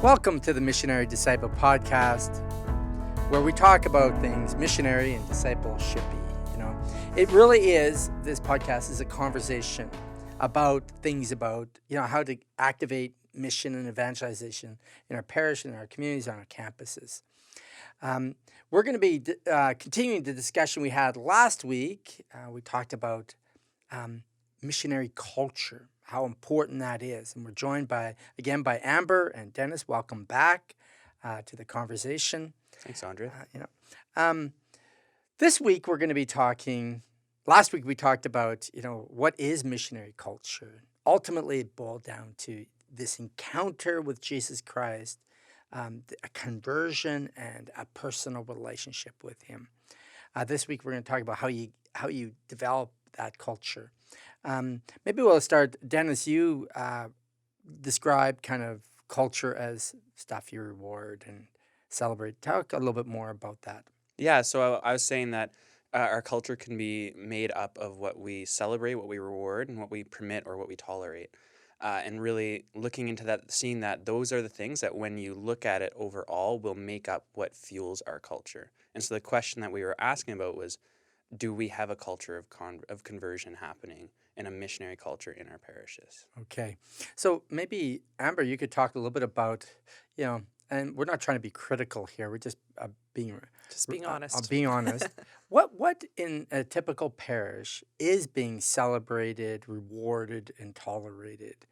Welcome to the Missionary Disciple Podcast, where we talk about things missionary and discipleship-y. It really is, this podcast is a conversation about things about, how to activate mission and evangelization in our parish, in our communities, on our campuses. We're going to be continuing the discussion we had last week. We talked about missionary culture, how important that is. And we're joined by Amber and Dennis. Welcome back to the conversation. Thanks, Andre. This week we're going to be talking, last week we talked about, what is missionary culture? Ultimately, it boiled down to this encounter with Jesus Christ, a conversion and a personal relationship with him. This week we're going to talk about how you develop that culture. Maybe we'll start, Dennis, you describe kind of culture as stuff you reward and celebrate. Talk a little bit more about that. Yeah, so I was saying that our culture can be made up of what we celebrate, what we reward, and what we permit or what we tolerate. And really looking into that, seeing that those are the things that when you look at it overall will make up what fuels our culture. And so the question that we were asking about was, do we have a culture of conversion happening in a missionary culture in our parishes? Okay. So maybe, Amber, you could talk a little bit about, and we're not trying to be critical here. We're just being honest. Being honest. What in a typical parish is being celebrated, rewarded, and tolerated?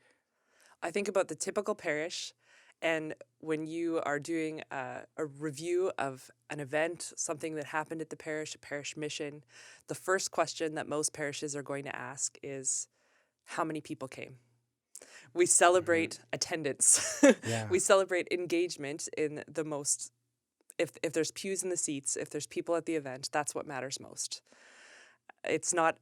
I think about the typical parish, and when you are doing a review of an event, something that happened at the parish, a parish mission, the first question that most parishes are going to ask is, how many people came? We celebrate attendance. Yeah. We celebrate engagement in the most, if there's pews in the seats, if there's people at the event, that's what matters most. It's not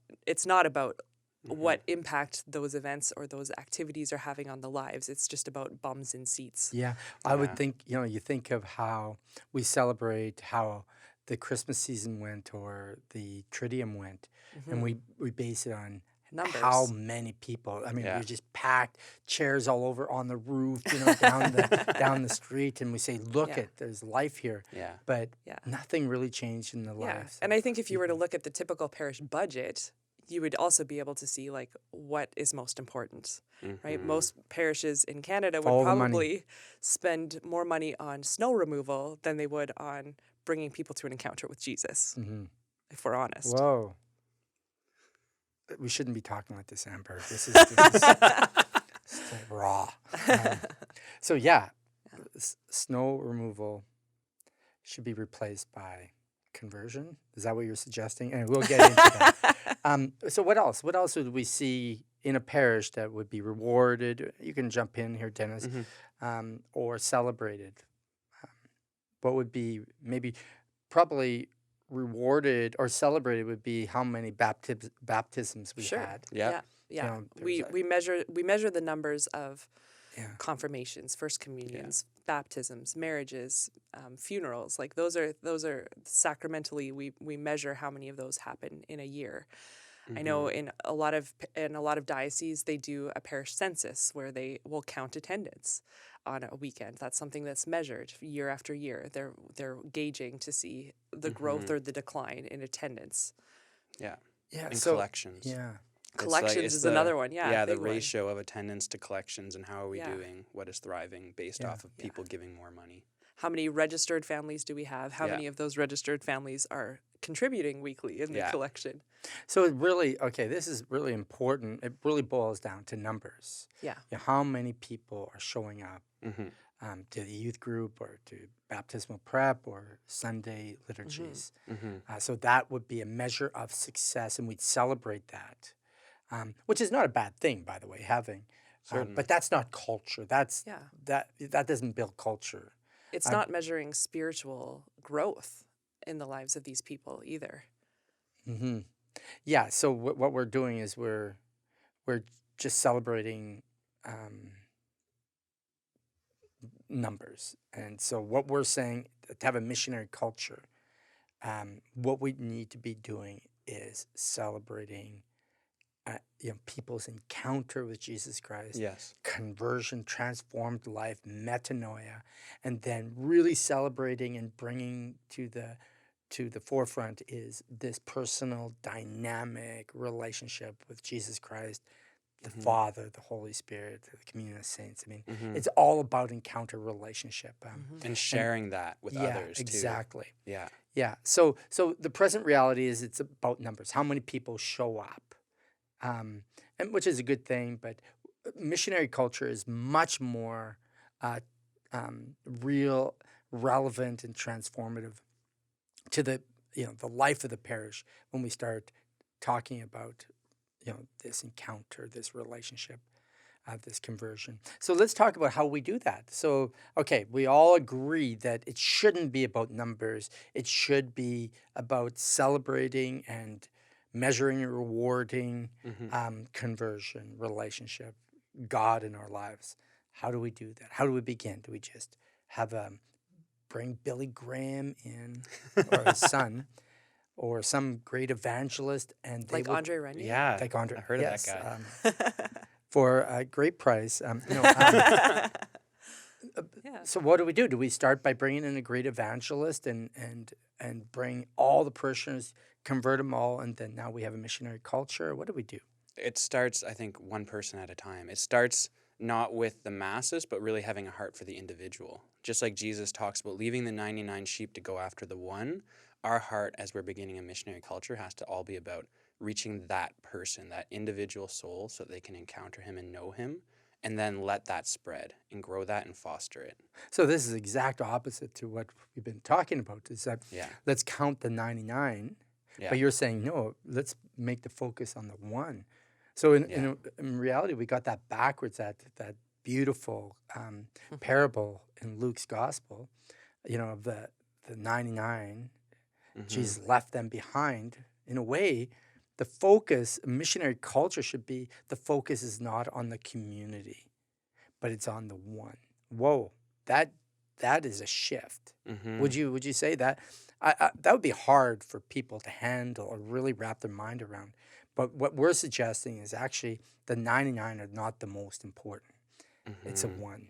about what impact those events or those activities are having on the lives. It's just about bums in seats. Yeah. I would think, you think of how we celebrate how the Christmas season went or the Triduum went, and we base it on Numbers. How many people? I mean, Yeah. we're just packed, chairs all over on the roof, down the street, and we say, "Look, there's life here." Yeah. But nothing really changed in the lives. And I think if you were to look at the typical parish budget, you would also be able to see what is most important, right? Most parishes in Canada would Follow the money. probably spend more money on snow removal than they would on bringing people to an encounter with Jesus, if we're honest. Whoa. We shouldn't be talking like this, Amber. This is raw. So snow removal should be replaced by conversion. Is that what you're suggesting? And we'll get into that. So what else? What else would we see in a parish that would be rewarded? You can jump in here, Dennis, or celebrated. What would be probably rewarded or celebrated would be how many baptisms we had. Yeah. We measure the numbers of confirmations, first communions, baptisms, marriages, funerals. Like those are sacramentally we measure how many of those happen in a year. I know in a lot of dioceses they do a parish census where they will count attendance on a weekend. That's something that's measured year after year. They're gauging to see the growth or the decline in attendance. Yeah. Yeah. And collections. Yeah. Collections is another one. Yeah. The ratio of attendance to collections and how are we doing? What is thriving based off of people giving more money? How many registered families do we have? How many of those registered families are contributing weekly in the collection? So this is really important. It really boils down to numbers. Yeah. How many people are showing up to the youth group or to baptismal prep or Sunday liturgies. So that would be a measure of success, and we'd celebrate that, which is not a bad thing, by the way, having. But that's not culture. That doesn't build culture. It's not measuring spiritual growth in the lives of these people either. Yeah. So what we're doing is we're just celebrating numbers, and so what we're saying to have a missionary culture, what we need to be doing is celebrating people's encounter with Jesus Christ, Yes. conversion, transformed life, metanoia, and then really celebrating and bringing to the forefront is this personal, dynamic relationship with Jesus Christ, the Father, the Holy Spirit, the communion of saints. I mean, it's all about encounter relationship. And sharing that with others too. Exactly. Yeah. Yeah. So the present reality is it's about numbers. How many people show up, and which is a good thing. But missionary culture is much more real, relevant, and transformative to the life of the parish when we start talking about this encounter, this relationship, this conversion. So let's talk about how we do that. So, okay, we all agree that it shouldn't be about numbers. It should be about celebrating and measuring and rewarding conversion, relationship, God in our lives. How do we do that? How do we begin? Do we just have bring Billy Graham in or his son or some great evangelist and they Like will, Andre Renier? Yeah. like Andre, I heard of that guy. for a great price. Yeah. So what do? Do we start by bringing in a great evangelist and bring all the parishioners, convert them all, and then now we have a missionary culture? What do we do? It starts, I think, one person at a time. It starts not with the masses, but really having a heart for the individual. Just like Jesus talks about leaving the 99 sheep to go after the one, our heart as we're beginning a missionary culture has to all be about reaching that person, that individual soul, so that they can encounter him and know him, and then let that spread and grow that and foster it. So this is exact opposite to what we've been talking about, is that Yeah. let's count the 99, Yeah. but you're saying, no, let's make the focus on the one. So in reality, we got that backwards, that beautiful parable in Luke's gospel, of the 99, Jesus left them behind. In a way, the focus, missionary culture should be, the focus is not on the community, but it's on the one. Whoa, that is a shift. Would you say that? That would be hard for people to handle or really wrap their mind around. But what we're suggesting is actually the 99 are not the most important. It's a one.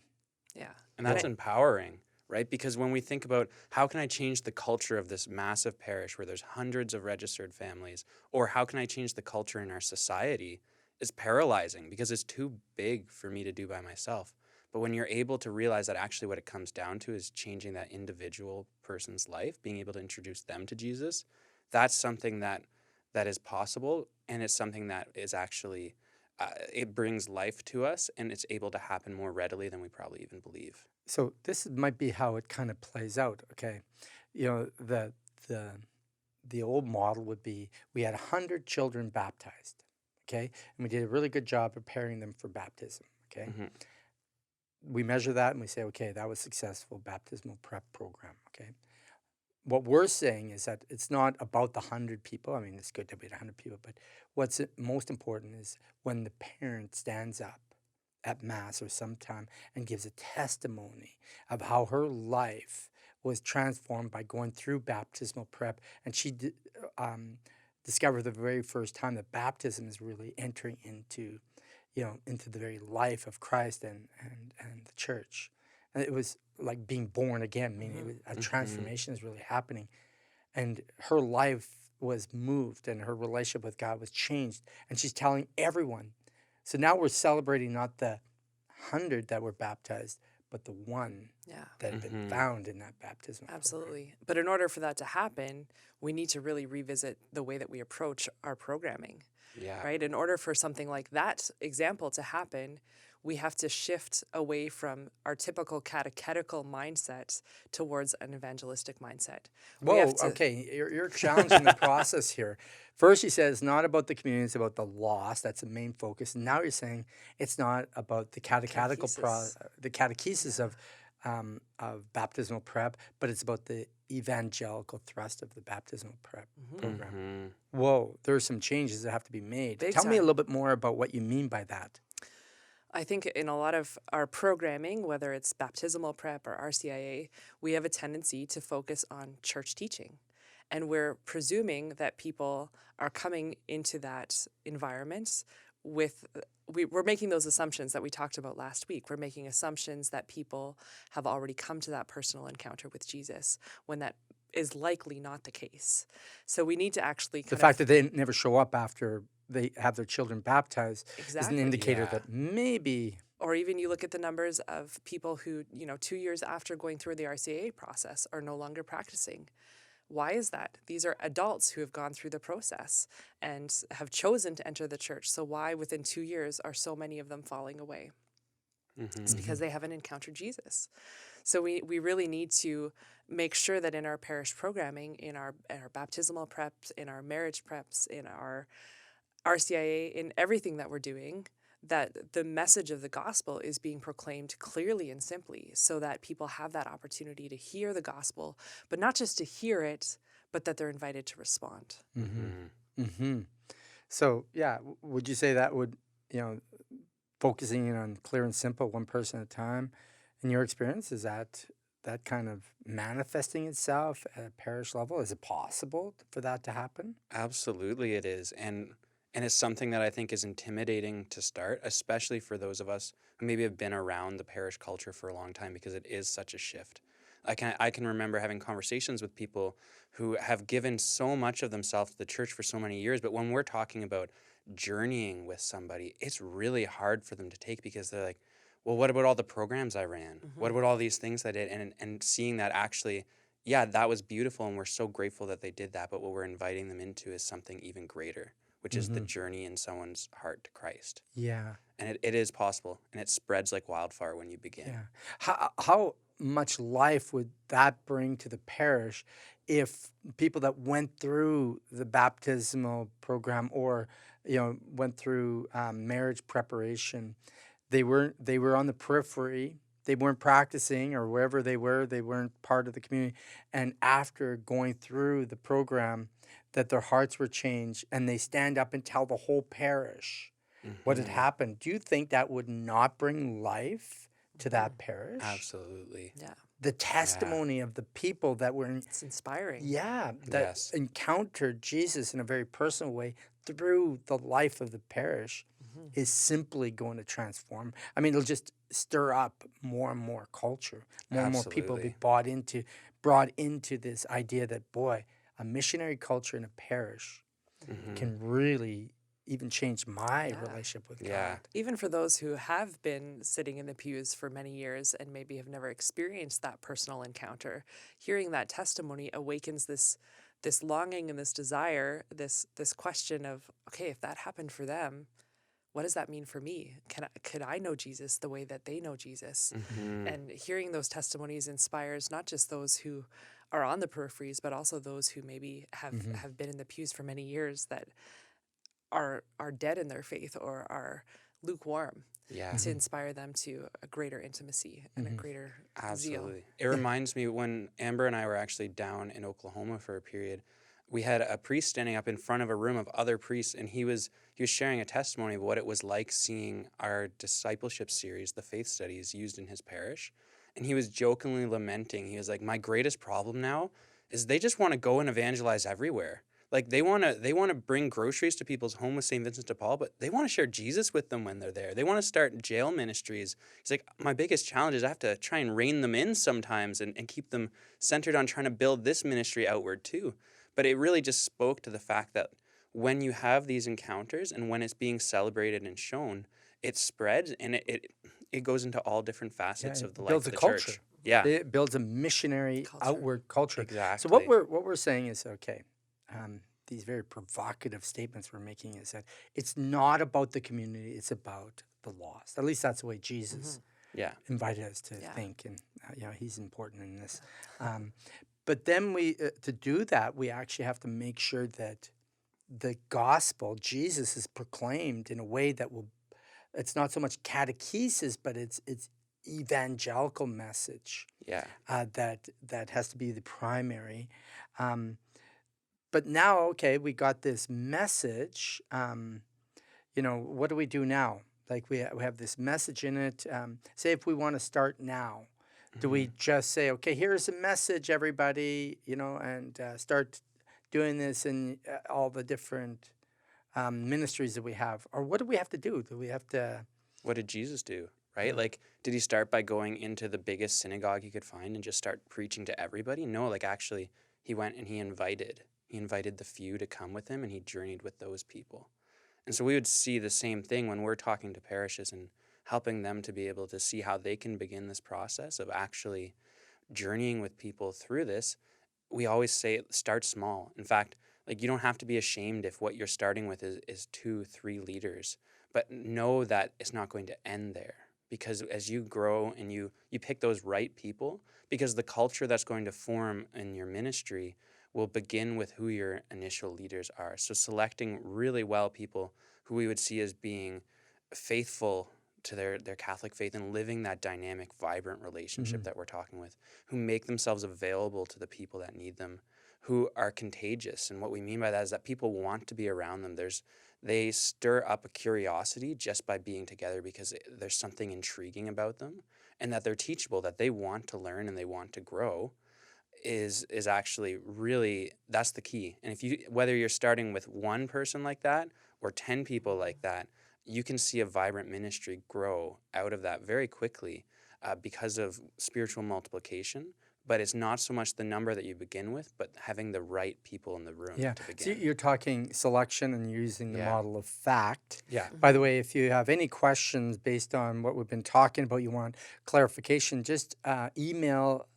Yeah. And that's empowering, right? Because when we think about how can I change the culture of this massive parish where there's hundreds of registered families, or how can I change the culture in our society, it's paralyzing because it's too big for me to do by myself. But when you're able to realize that actually what it comes down to is changing that individual person's life, being able to introduce them to Jesus, that's something that is possible, and it's something that is actually, it brings life to us, and it's able to happen more readily than we probably even believe. So this might be how it kind of plays out. Okay, the old model would be we had 100 children baptized. Okay, and we did a really good job preparing them for baptism. Okay, we measure that and we say, okay, that was successful baptismal prep program. Okay. What we're saying is that it's not about the 100 people. I mean, it's good to be 100 people, but what's most important is when the parent stands up at Mass or sometime and gives a testimony of how her life was transformed by going through baptismal prep, and she discovered the very first time that baptism is really entering into the very life of Christ and the church. And it was like being born again, meaning it was, a transformation is really happening. And her life was moved and her relationship with God was changed. And she's telling everyone. So now we're celebrating not the 100 that were baptized, but the one that had been found in that baptism. Absolutely. But in order for that to happen, we need to really revisit the way that we approach our programming. Yeah. Right? In order for something like that example to happen, we have to shift away from our typical catechetical mindset towards an evangelistic mindset. Whoa, okay, you're challenging the process here. First, you said it's not about the community, it's about the lost. That's the main focus. And now you're saying it's not about the the catechesis of baptismal prep, but it's about the evangelical thrust of the baptismal prep program. Whoa, there are some changes that have to be made. Tell me a little bit more about what you mean by that. I think in a lot of our programming, whether it's baptismal prep or RCIA, we have a tendency to focus on church teaching. And we're presuming that people are coming into that environment with, we're making those assumptions that we talked about last week. We're making assumptions that people have already come to that personal encounter with Jesus, when that is likely not the case. So we need to actually The fact that they never show up after they have their children baptized is an indicator that maybe... Or even you look at the numbers of people who, 2 years after going through the RCIA process are no longer practicing. Why is that? These are adults who have gone through the process and have chosen to enter the church. So why within 2 years are so many of them falling away? It's because they haven't encountered Jesus. So we really need to make sure that in our parish programming, in our baptismal preps, in our marriage preps, in our RCIA, in everything that we're doing, that the message of the gospel is being proclaimed clearly and simply, so that people have that opportunity to hear the gospel, but not just to hear it, but that they're invited to respond. So, yeah, would you say that would, focusing in on clear and simple, one person at a time, in your experience, is that kind of manifesting itself at a parish level? Is it possible for that to happen? Absolutely it is. And it's something that I think is intimidating to start, especially for those of us who maybe have been around the parish culture for a long time, because it is such a shift. I can remember having conversations with people who have given so much of themselves to the church for so many years, but when we're talking about journeying with somebody, it's really hard for them to take, because they're like, well, what about all the programs I ran? What about all these things I did? And seeing that actually, yeah, that was beautiful, and we're so grateful that they did that, but what we're inviting them into is something even greater, which is the journey in someone's heart to Christ. Yeah. And it is possible, and it spreads like wildfire when you begin. Yeah. How much life would that bring to the parish if people that went through the baptismal program, or went through marriage preparation, they were on the periphery, they weren't practicing, or wherever they weren't part of the community, and after going through the program, that their hearts were changed, and they stand up and tell the whole parish what had happened? Do you think that would not bring life to that parish? Absolutely. Yeah. The testimony of the people that were... It's inspiring. that encountered Jesus in a very personal way through the life of the parish is simply going to transform. I mean, it'll just stir up more and more culture. More and more people be brought into this idea that, boy, a missionary culture in a parish can really even change my relationship with God. Even for those who have been sitting in the pews for many years and maybe have never experienced that personal encounter, hearing that testimony awakens this longing and this desire, this question of, okay, if that happened for them, what does that mean for me? Could I know Jesus the way that they know Jesus? And hearing those testimonies inspires not just those who are on the peripheries, but also those who maybe have been in the pews for many years that are dead in their faith or are lukewarm, to inspire them to a greater intimacy and a greater zeal. It reminds me, when Amber and I were actually down in Oklahoma for a period, we had a priest standing up in front of a room of other priests, and he was sharing a testimony of what it was like seeing our discipleship series, the faith studies, used in his parish. And he was jokingly lamenting. He was like, my greatest problem now is they just want to go and evangelize everywhere. Like they want to bring groceries to people's home with St. Vincent de Paul, but they want to share Jesus with them when they're there. They want to start jail ministries. He's like, my biggest challenge is I have to try and rein them in sometimes and keep them centered on trying to build this ministry outward too. But it really just spoke to the fact that when you have these encounters and when it's being celebrated and shown, it spreads, and it goes into all different facets of the life of the church. Yeah. It builds a missionary outward culture. Exactly. So what we're saying is, okay, these very provocative statements we're making is that it's not about the community, it's about the lost. At least that's the way Jesus invited us to think, and he's important in this. But then to do that, we actually have to make sure that the gospel, Jesus, is proclaimed in a way that will, it's not so much catechesis, but it's evangelical message. That has to be the primary. But now, okay, we got this message. What do we do now? Like we have this message in it. Say if we want to start now, do we just say, okay, here's a message, everybody, and start doing this in all the different ministries that we have? Or what do we have to do? Do we have to... What did Jesus do? Right? Like, did he start by going into the biggest synagogue he could find and just start preaching to everybody? No, like actually, he went and he invited the few to come with him, and he journeyed with those people. And so we would see the same thing when we're talking to parishes and helping them to be able to see how they can begin this process of actually journeying with people through this. We always say start small. In fact, like, you don't have to be ashamed if what you're starting with is 2-3 leaders, but know that it's not going to end there. Because as you grow and you pick those right people, because the culture that's going to form in your ministry will begin with who your initial leaders are. So selecting really well people who we would see as being faithful to their Catholic faith and living that dynamic, vibrant relationship that we're talking with, who make themselves available to the people that need them, who are contagious. And what we mean by that is that people want to be around them. They stir up a curiosity just by being together because there's something intriguing about them, and that they're teachable, that they want to learn and they want to grow is actually really, that's the key. And whether you're starting with one person like that or 10 people like that, you can see a vibrant ministry grow out of that very quickly because of spiritual multiplication. But it's not so much the number that you begin with, but having the right people in the room to begin. So you're talking selection and using the model of FACT. Yeah. By the way, if you have any questions based on what we've been talking about, you want clarification, just email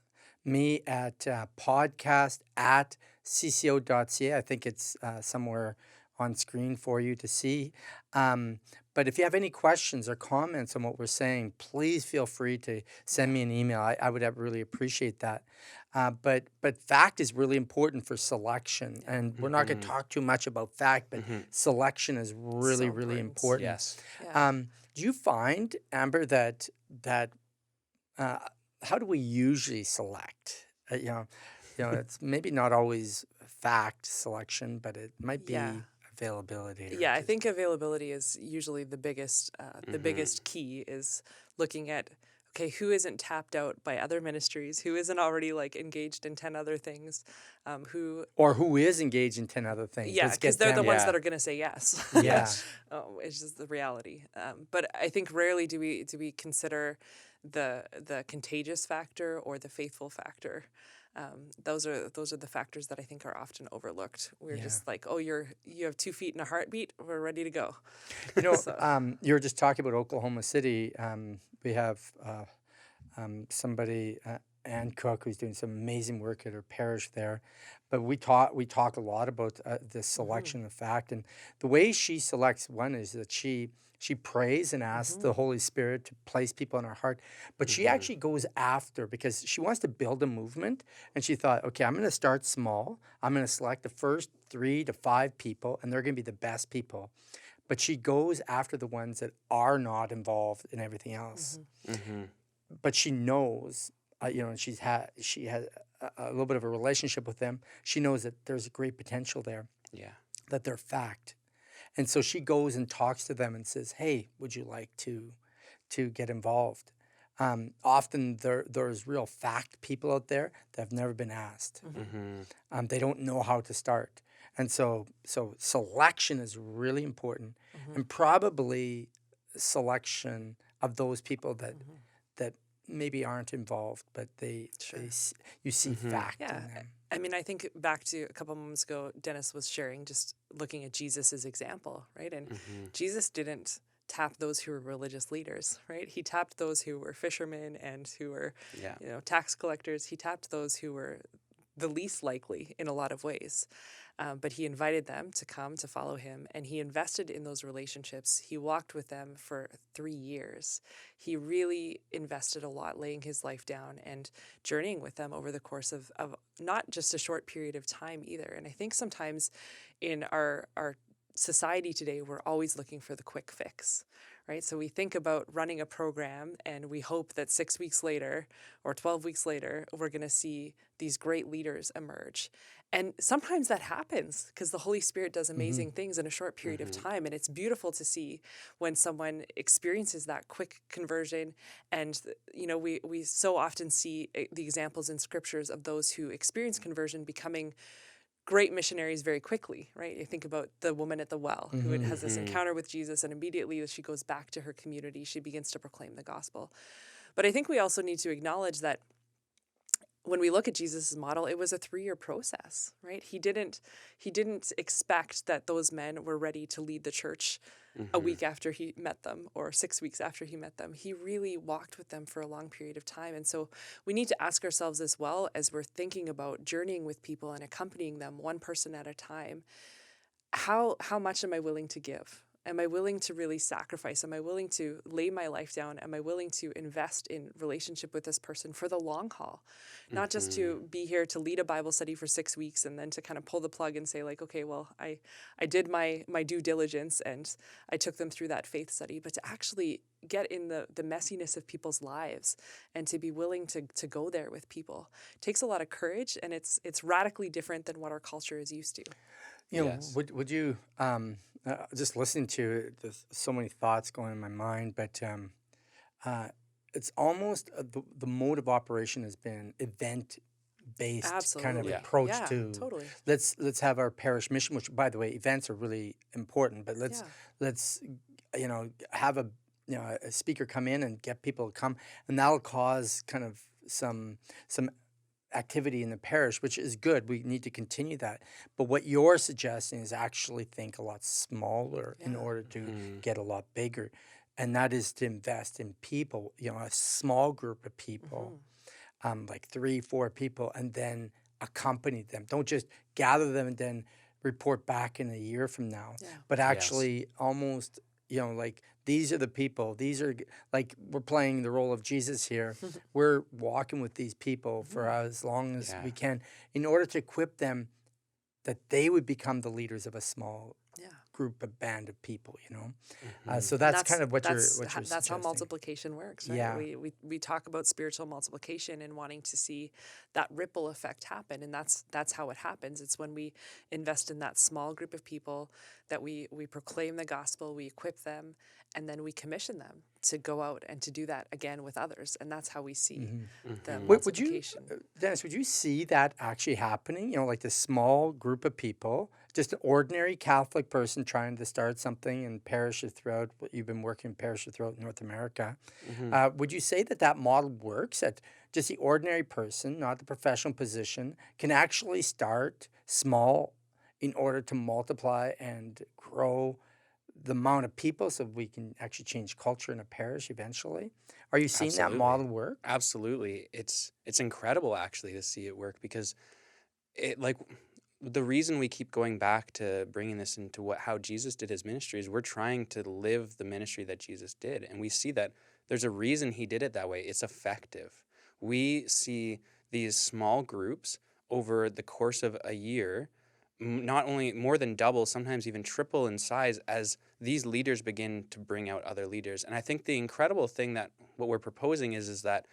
me at podcast@cco.ca. I think it's somewhere on screen for you to see. But if you have any questions or comments on what we're saying, please feel free to send me an email. I would really appreciate that. But FACT is really important for selection. And we're not going to talk too much about FACT, but selection is really, really important. Yes. Yeah. Do you find, Amber, that how do we usually select? It's maybe not always FACT selection, but it might be availability. Yeah, I think availability is usually the biggest key, is looking at, okay, who isn't tapped out by other ministries, who isn't already like engaged in 10 other things, who is engaged in 10 other things. Yeah, because they're the ones that are going to say yes. Yes. It's just the reality. But I think rarely do we consider the contagious factor or the faithful factor. Those are the factors that I think are often overlooked. We're just like, oh, you have 2 feet and a heartbeat, we're ready to go. You were just talking about Oklahoma City. We have somebody, Ann Cook, who's doing some amazing work at her parish there. But we talk a lot about the selection of FACT, and the way she selects one is that she prays and asks the Holy Spirit to place people in her heart, but she actually goes after, because she wants to build a movement, and she thought, okay, I'm going to start small. I'm going to select the first 3 to 5 people, and they're going to be the best people. But she goes after the ones that are not involved in everything else. But she knows, and she has a little bit of a relationship with them. She knows that there's a great potential there. Yeah. That they're FACT. And so she goes and talks to them and says, hey, would you like to get involved? Often there's real FACT people out there that have never been asked. They don't know how to start. And so selection is really important, and probably selection of those people that maybe aren't involved, but you see FACT in them. I mean, I think back to a couple moments ago, Dennis was sharing, just looking at Jesus's example, right? And Jesus didn't tap those who were religious leaders, right? He tapped those who were fishermen and who were, tax collectors. He tapped those who were the least likely in a lot of ways. But he invited them to come to follow him, and he invested in those relationships. He walked with them for 3 years. He really invested a lot, laying his life down and journeying with them over the course of not just a short period of time either. And I think sometimes in our society today, we're always looking for the quick fix, right? So we think about running a program and we hope that 6 weeks later or 12 weeks later, we're going to see these great leaders emerge. And sometimes that happens because the Holy Spirit does amazing things in a short period of time. And it's beautiful to see when someone experiences that quick conversion. And, we so often see the examples in scriptures of those who experience conversion becoming great missionaries very quickly, right? You think about the woman at the well who has this encounter with Jesus, and immediately as she goes back to her community, she begins to proclaim the gospel. But I think we also need to acknowledge that when we look at Jesus' model, it was a 3-year process, right? He didn't expect that those men were ready to lead the church a week after he met them or 6 weeks after he met them. He really walked with them for a long period of time. And so we need to ask ourselves as well, as we're thinking about journeying with people and accompanying them one person at a time, how much am I willing to give? Am I willing to really sacrifice? Am I willing to lay my life down? Am I willing to invest in relationship with this person for the long haul? Not just to be here to lead a Bible study for 6 weeks and then to kind of pull the plug and say like, okay, well, I did my due diligence and I took them through that faith study, but to actually get in the messiness of people's lives and to be willing to go there with people takes a lot of courage, and it's radically different than what our culture is used to. You know, Yes. would you just listening to it, there's so many thoughts going in my mind, but it's almost the mode of operation has been event based kind of Absolutely. approach Yeah, to totally. let's have our parish mission, which by the way events are really important, but let's have a speaker come in and get people to come, and that'll cause kind of some activity in the parish, which is good. We need to continue that. But what you're suggesting is actually think a lot smaller in order to get a lot bigger. And that is to invest in people, a small group of people, like 3-4 people, and then accompany them. Don't just gather them and then report back in a year from now, but actually almost, like these are the people, these are like we're playing the role of Jesus here. We're walking with these people for as long as we can in order to equip them that they would become the leaders of a small group, a band of people, So that's kind of what you're that's how suggesting. multiplication works, right? Yeah. We talk about spiritual multiplication and wanting to see that ripple effect happen, and that's how it happens. It's when we invest in that small group of people that we proclaim the gospel, we equip them, and then we commission them to go out and to do that again with others, and that's how we see the Would you, multiplication. Dennis, would you see that actually happening? Like this small group of people, just an ordinary Catholic person trying to start something in parishes throughout, what you've been working in parishes throughout North America. Would you say that model works? That just the ordinary person, not the professional position, can actually start small in order to multiply and grow the amount of people so we can actually change culture in a parish eventually? Are you seeing that model work? Absolutely. It's incredible actually to see it work, because it like the reason we keep going back to bringing this into how Jesus did his ministry is we're trying to live the ministry that Jesus did, and we see that there's a reason he did it that way. It's effective. We see these small groups over the course of a year not only more than double, sometimes even triple in size as these leaders begin to bring out other leaders. And I think the incredible thing that what we're proposing is that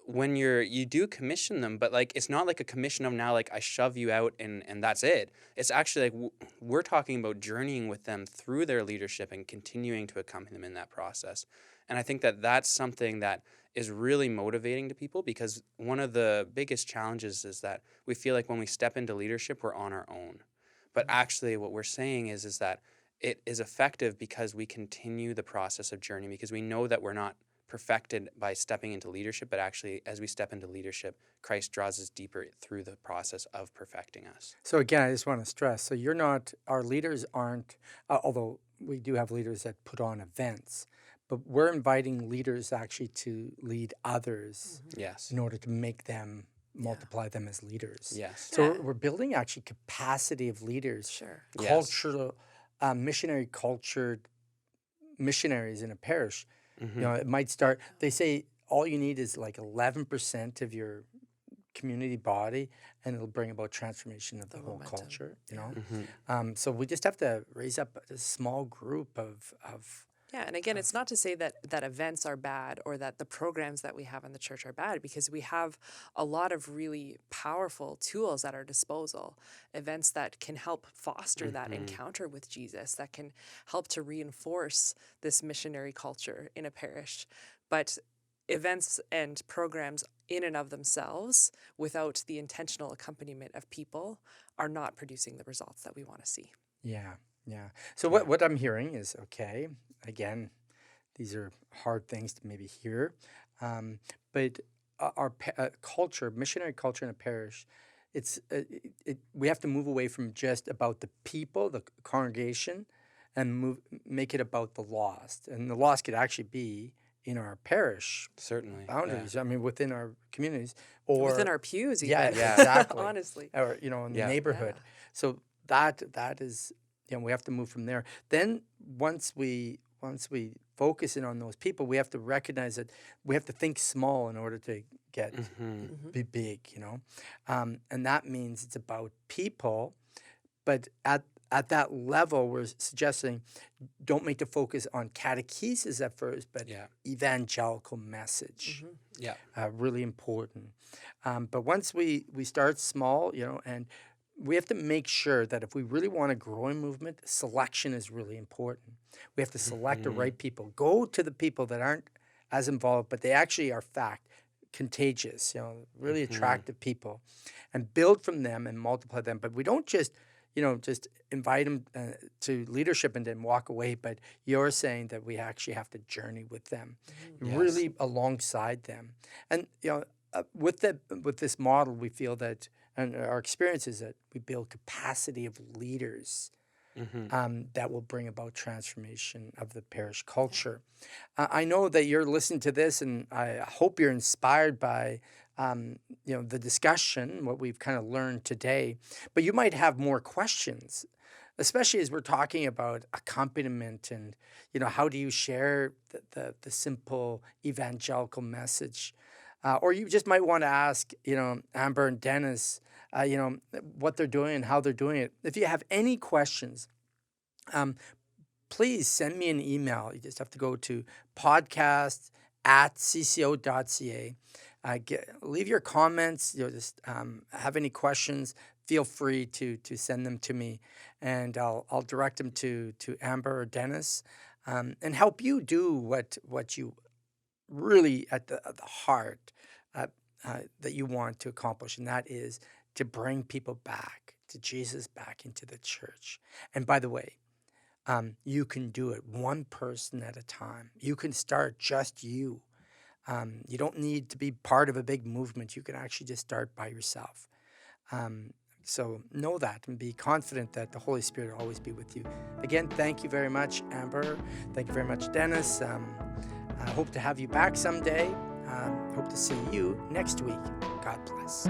when you do commission them, but like it's not like a commission of now like I shove you out and that's it. It's actually like we're talking about journeying with them through their leadership and continuing to accompany them in that process. And I think that that's something that is really motivating to people, because one of the biggest challenges is that we feel like when we step into leadership, we're on our own. But actually what we're saying is that it is effective because we continue the process of journey, because we know that we're not perfected by stepping into leadership, but actually as we step into leadership, Christ draws us deeper through the process of perfecting us. So again, I just want to stress, so our leaders aren't, although we do have leaders that put on events, but we're inviting leaders actually to lead others Yes. in order to make them multiply them as leaders. Yes. So we're building actually capacity of leaders, cultural, missionary cultured missionaries in a parish. It might start, they say all you need is like 11% of your community body, and it'll bring about transformation of the whole momentum. Culture, So we just have to raise up a small group of and again, it's not to say that events are bad or that the programs that we have in the church are bad, because we have a lot of really powerful tools at our disposal. Events that can help foster that encounter with Jesus, that can help to reinforce this missionary culture in a parish. But events and programs in and of themselves, without the intentional accompaniment of people, are not producing the results that we want to see. Yeah, yeah. So what I'm hearing is, okay, again, these are hard things to maybe hear, but our culture, missionary culture in a parish, we have to move away from just about the people, the congregation, and make it about the lost. And the lost could actually be in our parish Certainly. boundaries. I mean, within our communities, Within or our pews, yeah, even. exactly, Honestly. or in the Yeah. neighborhood. Yeah. So that is, we have to move from there. Then once we focus in on those people, we have to recognize that we have to think small in order to get be big. And that means it's about people, but at that level, we're suggesting don't make the focus on catechesis at first, but evangelical message. Yeah. Really important. But once we start small, and we have to make sure that if we really want to grow a movement, selection is really important. We have to select the right people. Go to the people that aren't as involved, but they actually are contagious, really attractive people, and build from them and multiply them. But we don't just invite them to leadership and then walk away. But you're saying that we actually have to journey with them, really alongside them. And with this model, we feel that, and our experience is that we build capacity of leaders that will bring about transformation of the parish culture. I know that you're listening to this, and I hope you're inspired by the discussion, what we've kind of learned today. But you might have more questions, especially as we're talking about accompaniment and how do you share the simple evangelical message. Or you just might want to ask, Amber and Dennis, what they're doing and how they're doing it. If you have any questions, please send me an email. You just have to go to podcast@cco.ca. Leave your comments. Just have any questions, feel free to send them to me, and I'll direct them to Amber or Dennis, and help you do what you really at the heart that you want to accomplish, and that is to bring people back to Jesus, back into the church. And by the way, you can do it one person at a time. You can start just you. You don't need to be part of a big movement. You can actually just start by yourself. So know that and be confident that the Holy Spirit will always be with you. Again, thank you very much, Amber. Thank you very much, Dennis. I hope to have you back someday. Hope to see you next week. God bless.